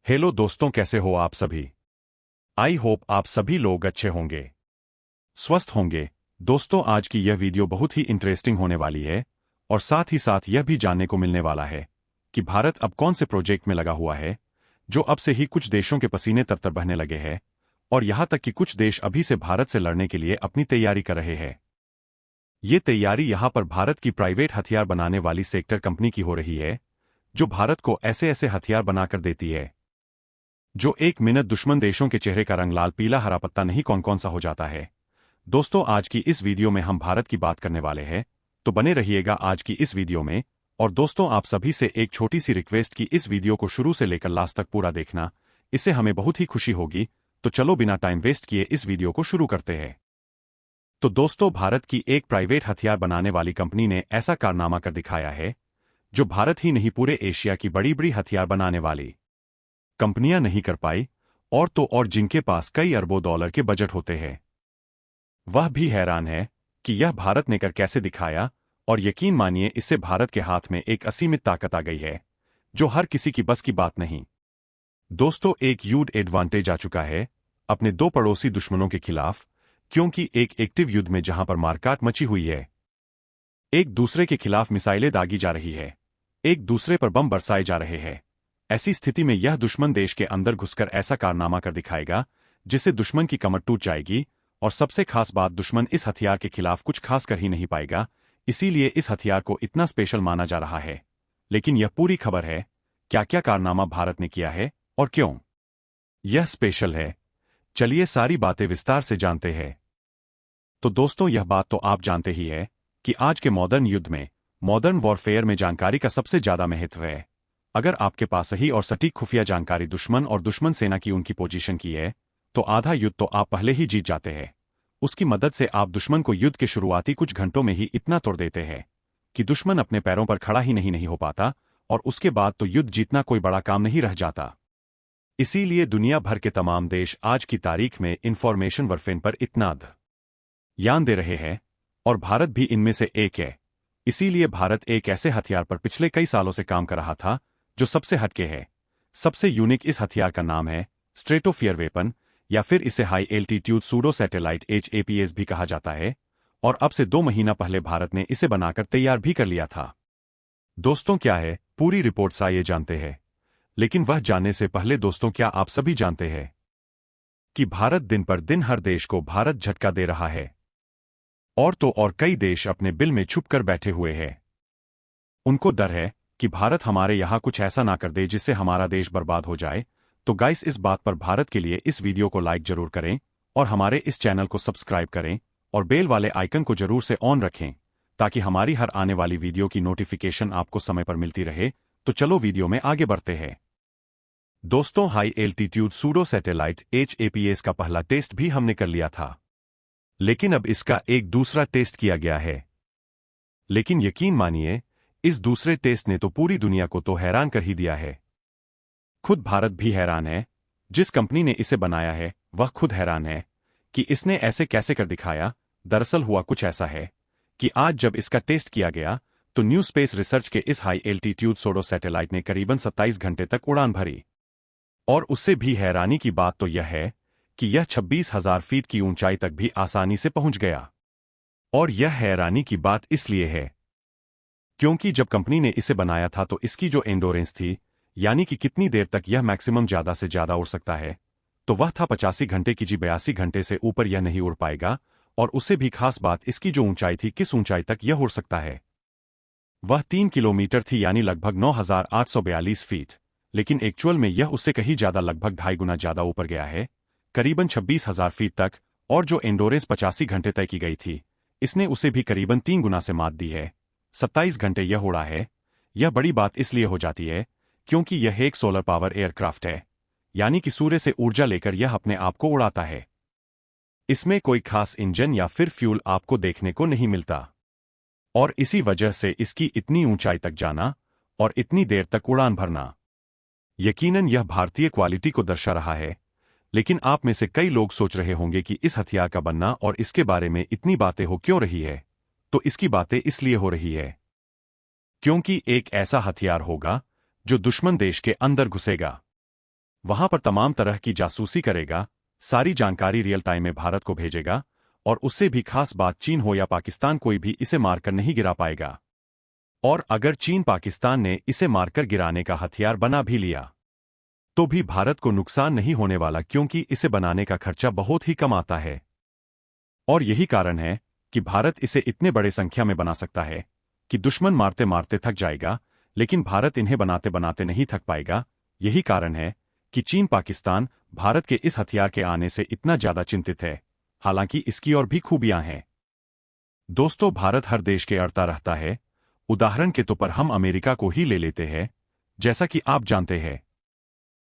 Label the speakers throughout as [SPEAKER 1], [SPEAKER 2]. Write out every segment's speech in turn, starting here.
[SPEAKER 1] Hello दोस्तों, कैसे हो आप सभी। आई होप आप सभी लोग अच्छे होंगे, स्वस्थ होंगे। दोस्तों, आज की यह वीडियो बहुत ही इंटरेस्टिंग होने वाली है और साथ ही साथ यह भी जानने को मिलने वाला है कि भारत अब कौन से प्रोजेक्ट में लगा हुआ है जो अब से ही कुछ देशों के पसीने तरतर बहने लगे हैं और यहां तक कि कुछ देश अभी से भारत से लड़ने के लिए अपनी तैयारी कर रहे हैं। ये तैयारी यहां पर भारत की प्राइवेट हथियार बनाने वाली सेक्टर कंपनी की हो रही है, जो भारत को ऐसे ऐसे हथियार बनाकर देती है जो एक मिनट दुश्मन देशों के चेहरे का रंग लाल पीला हरा पत्ता नहीं कौन कौन सा हो जाता है। दोस्तों, आज की इस वीडियो में हम भारत की बात करने वाले हैं, तो बने रहिएगा आज की इस वीडियो में। और दोस्तों, आप सभी से एक छोटी सी रिक्वेस्ट कि इस वीडियो को शुरू से लेकर लास्ट तक पूरा देखना, इससे हमें बहुत ही खुशी होगी। तो चलो बिना टाइम वेस्ट किए इस वीडियो को शुरू करते हैं। तो दोस्तों, भारत की एक प्राइवेट हथियार बनाने वाली कंपनी ने ऐसा कारनामा कर दिखाया है जो भारत ही नहीं पूरे एशिया की बड़ी बड़ी हथियार बनाने वाली कंपनियां नहीं कर पाई, और तो और जिनके पास कई अरबों डॉलर के बजट होते हैं वह भी हैरान है कि यह भारत ने कर कैसे दिखाया। और यकीन मानिए, इससे भारत के हाथ में एक असीमित ताकत आ गई है जो हर किसी की बस की बात नहीं। दोस्तों, एक ह्यूज एडवांटेज आ चुका है अपने दो पड़ोसी दुश्मनों के खिलाफ, क्योंकि एक एक्टिव युद्ध में जहां पर मारकाट मची हुई है, एक दूसरे के खिलाफ मिसाइलें दागी जा रही है, एक दूसरे पर बम बरसाए जा रहे हैं। ऐसी स्थिति में यह दुश्मन देश के अंदर घुसकर ऐसा कारनामा कर दिखाएगा जिससे दुश्मन की कमर टूट जाएगी। और सबसे खास बात, दुश्मन इस हथियार के खिलाफ कुछ खास कर ही नहीं पाएगा, इसीलिए इस हथियार को इतना स्पेशल माना जा रहा है। लेकिन यह पूरी खबर है क्या क्या कारनामा भारत ने किया है और क्यों यह स्पेशल है। चलिए सारी बातें विस्तार से जानते हैं। तो दोस्तों, यह बात तो आप जानते ही है कि आज के मॉडर्न युद्ध में, मॉडर्न वॉरफेयर में जानकारी का सबसे ज्यादा महत्व है। अगर आपके पास सही और सटीक खुफिया जानकारी दुश्मन और दुश्मन सेना की उनकी पोजीशन की है, तो आधा युद्ध तो आप पहले ही जीत जाते हैं। उसकी मदद से आप दुश्मन को युद्ध के शुरुआती कुछ घंटों में ही इतना तोड़ देते हैं कि दुश्मन अपने पैरों पर खड़ा ही नहीं हो पाता, और उसके बाद तो युद्ध जीतना कोई बड़ा काम नहीं रह जाता। इसीलिए दुनिया भर के तमाम देश आज की तारीख में इंफॉर्मेशन वॉरफेयर पर इतना ध्यान दे रहे हैं, और भारत भी इनमें से एक है। इसीलिए भारत एक ऐसे हथियार पर पिछले कई सालों से काम कर रहा था जो सबसे हटके है, सबसे यूनिक। इस हथियार का नाम है स्ट्रेटोफियर वेपन, या फिर इसे high altitude pseudo satellite HAPS भी कहा जाता है। और अब से 2 महीना पहले भारत ने इसे बनाकर तैयार भी कर लिया था। दोस्तों, क्या है पूरी रिपोर्ट आइए जानते हैं। लेकिन वह जानने से पहले दोस्तों, क्या आप सभी जानते हैं कि भारत दिन पर दिन हर देश को भारत झटका दे रहा है, और तो और कई देश अपने बिल में छुप कर बैठे हुए हैं। उनको डर है कि भारत हमारे यहां कुछ ऐसा ना कर दे जिससे हमारा देश बर्बाद हो जाए। तो गाइस, इस बात पर भारत के लिए इस वीडियो को लाइक जरूर करें और हमारे इस चैनल को सब्सक्राइब करें और बेल वाले आइकन को जरूर से ऑन रखें, ताकि हमारी हर आने वाली वीडियो की नोटिफिकेशन आपको समय पर मिलती रहे। तो चलो वीडियो में आगे बढ़ते हैं। दोस्तों, high altitude pseudo satellite HAPS का पहला टेस्ट भी हमने कर लिया था, लेकिन अब इसका एक दूसरा टेस्ट किया गया है। लेकिन यकीन मानिए, इस दूसरे टेस्ट ने तो पूरी दुनिया को तो हैरान कर ही दिया है। खुद भारत भी हैरान है। जिस कंपनी ने इसे बनाया है वह खुद हैरान है कि इसने ऐसे कैसे कर दिखाया। दरअसल हुआ कुछ ऐसा है कि आज जब इसका टेस्ट किया गया तो न्यू स्पेस रिसर्च के इस हाई एल्टीट्यूड सूडो सैटेलाइट ने करीबन 27 घंटे तक उड़ान भरी। और उससे भी हैरानी की बात तो यह है कि यह 26,000 फीट की ऊंचाई तक भी आसानी से पहुंच गया। और यह हैरानी की बात इसलिए है क्योंकि जब कंपनी ने इसे बनाया था तो इसकी जो एंडोरेंस थी, यानी कि कितनी देर तक यह मैक्सिमम ज्यादा से ज्यादा उड़ सकता है, तो वह था 85 घंटे की। 82 घंटे से ऊपर यह नहीं उड़ पाएगा। और उससे भी खास बात, इसकी जो ऊंचाई थी, किस ऊंचाई तक यह उड़ सकता है, वह 3 किलोमीटर थी, यानी लगभग 9,842 फीट। लेकिन एक्चुअल में यह उससे कहीं ज्यादा, लगभग 2.5 गुना ज्यादा ऊपर गया है, करीबन 26,000 फीट तक। और जो एंडोरेंस 85 घंटे तय की गई थी, इसने उसे भी करीबन 3 गुना से मात दी है। 27 घंटे यह उड़ा है। यह बड़ी बात इसलिए हो जाती है क्योंकि यह एक सोलर पावर एयरक्राफ्ट है, यानी कि सूर्य से ऊर्जा लेकर यह अपने आप को उड़ाता है। इसमें कोई खास इंजन या फिर फ्यूल आपको देखने को नहीं मिलता, और इसी वजह से इसकी इतनी ऊंचाई तक जाना और इतनी देर तक उड़ान भरना, यकीनन यह भारतीय क्वालिटी को दर्शा रहा है। लेकिन आप में से कई लोग सोच रहे होंगे कि इस हथियार का बनना और इसके बारे में इतनी बातें हो क्यों रही है। तो इसकी बातें इसलिए हो रही है क्योंकि एक ऐसा हथियार होगा जो दुश्मन देश के अंदर घुसेगा। वहां पर तमाम तरह की जासूसी करेगा, सारी जानकारी रियल टाइम में भारत को भेजेगा, और उससे भी खास बात चीन हो या पाकिस्तान कोई भी इसे मारकर नहीं गिरा पाएगा। और अगर चीन पाकिस्तान ने इसे मारकर गिराने का हथियार बना भी लिया तो भी भारत को नुकसान नहीं होने वाला, क्योंकि इसे बनाने का खर्चा बहुत ही कम आता है। और यही कारण है कि भारत इसे इतने बड़े संख्या में बना सकता है कि दुश्मन मारते मारते थक जाएगा, लेकिन भारत इन्हें बनाते बनाते नहीं थक पाएगा। यही कारण है कि चीन पाकिस्तान भारत के इस हथियार के आने से इतना ज्यादा चिंतित है। हालांकि इसकी और भी खूबियां हैं। दोस्तों, भारत हर देश के अड़ता रहता है। उदाहरण के तौर पर हम अमेरिका को ही ले लेते हैं। जैसा कि आप जानते हैं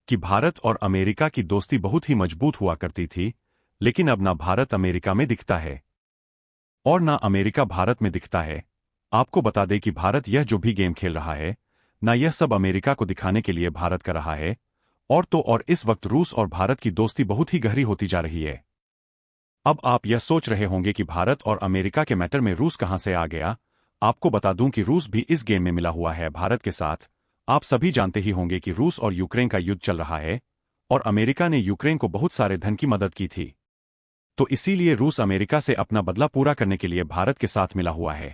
[SPEAKER 1] कि भारत और अमेरिका की दोस्ती बहुत ही मजबूत हुआ करती थी, लेकिन अब ना भारत अमेरिका में दिखता है और ना अमेरिका भारत में दिखता है। आपको बता दें कि भारत यह जो भी गेम खेल रहा है, ना यह सब अमेरिका को दिखाने के लिए भारत कर रहा है। और इस वक्त रूस और भारत की दोस्ती बहुत ही गहरी होती जा रही है। अब आप यह सोच रहे होंगे कि भारत और अमेरिका के मैटर में रूस कहां से आ गया। आपको बता दूं कि रूस भी इस गेम में मिला हुआ है भारत के साथ। आप सभी जानते ही होंगे कि रूस और यूक्रेन का युद्ध चल रहा है और अमेरिका ने यूक्रेन को बहुत सारे धन की मदद की थी। तो इसीलिए रूस अमेरिका से अपना बदला पूरा करने के लिए भारत के साथ मिला हुआ है।